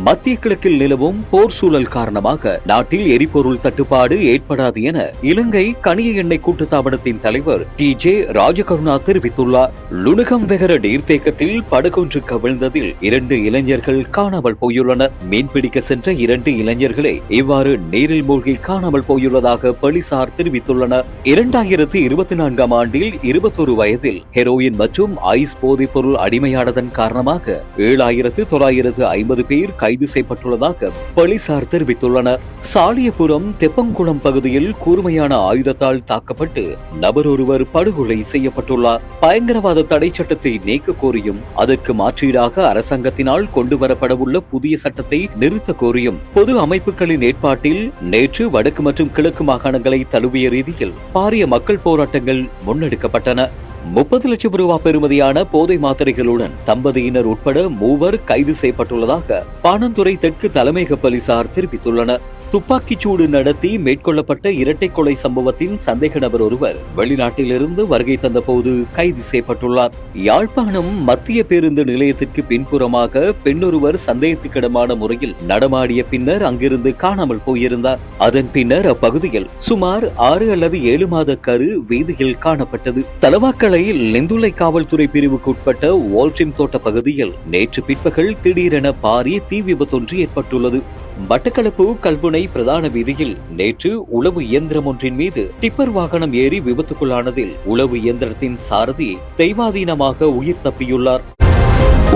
மத்திய கிழக்கில் நிலவும் போர் சூழல் காரணமாக நாட்டில் எரிபொருள் தட்டுப்பாடு ஏற்படாது என இலங்கை கனிய எண்ணெய் கூட்டுத்தாபனத்தின் தலைவர் டி.ஜே. ராஜகருணா தெரிவித்துள்ளார். லுணுகம் வெகர நீர்த்தேக்கத்தில் படகொன்று கவிழ்ந்ததில் 2 இளைஞர்கள் காணாமல் போயுள்ளனர். மீன்பிடிக்க சென்ற 2 இளைஞர்களை இவ்வாறு நீரில் மூழ்கி காணாமல் போயுள்ளதாக போலீசார் தெரிவித்துள்ளனர். 2024ஆம் ஆண்டில் 21 வயதில் ஹெரோயின் மற்றும் ஐஸ் போதைப் பொருள் அடிமையானதன் காரணமாக 7,950 பேர் கைது செய்யப்பட்டுள்ளதாக போலீசார் தெரிவித்துள்ளனர். சாலியபுரம் தெப்பங்குளம் பகுதியில் கூர்மையான ஆயுதத்தால் தாக்கப்பட்டு நபர் ஒருவர் படுகொலை செய்யப்பட்டுள்ளார். பயங்கரவாத தடை சட்டத்தை நீக்க கோரியும் அதற்கு மாற்றீடாக அரசாங்கத்தினால் கொண்டுவரப்படவுள்ள புதிய சட்டத்தை நிறுத்த கோரியும் பொது அமைப்புகளின் ஏற்பாட்டில் நேற்று வடக்கு மற்றும் கிழக்கு மாகாணங்களை தழுவிய ரீதியில் பாரிய மக்கள் போராட்டங்கள் முன்னெடுக்கப்பட்டன. 30 லட்சம் ரூபாய் பெறுமதியான போதை மாத்திரைகளுடன் தம்பதியினர் உட்பட 3 கைது செய்யப்பட்டுள்ளதாக பாணந்துறை தெற்கு தலைமையக போலீசார் தெரிவித்துள்ளனர். துப்பாக்கிச்சூடு நடத்தி மேற்கொள்ளப்பட்ட இரட்டை கொலை சம்பவத்தின் சந்தேக நபர் ஒருவர் வெளிநாட்டிலிருந்து வருகை தந்தபோது கைது செய்யப்பட்டுள்ளார். யாழ்ப்பாணம் மத்திய பேருந்து நிலையத்திற்கு பின்புறமாக பெண்ணொருவர் சந்தேகத்துக்கிடமான முறையில் நடமாடிய பின்னர் அங்கிருந்து காணாமல் போயிருந்தார். அதன் பின்னர் அப்பகுதியில் சுமார் 6 அல்லது 7 மாத கரு வீதியில் காணப்பட்டது. தலவாக்கலை லெந்துலை காவல்துறை பிரிவுக்கு உட்பட்ட வால்ட்ரிம் தோட்ட பகுதியில் நேற்று பிற்பகல் திடீரென பாரிய தீ விபத்தொன்று ஏற்பட்டுள்ளது. மட்டக்களப்பு கல்முனை பிரதான வீதியில் நேற்று உளவு இயந்திரம் ஒன்றின் மீது டிப்பர் வாகனம் ஏறி விபத்துக்குள்ளானதில் உளவு இயந்திரத்தின் சாரதி தெய்வாதீனமாக உயிர் தப்பியுள்ளார்.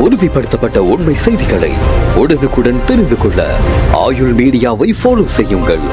உறுதிப்படுத்தப்பட்ட உண்மை செய்திகளை உடனுக்குடன் தெரிந்து கொள்ள ஆயுள் மீடியாவை ஃபாலோ செய்யுங்கள்.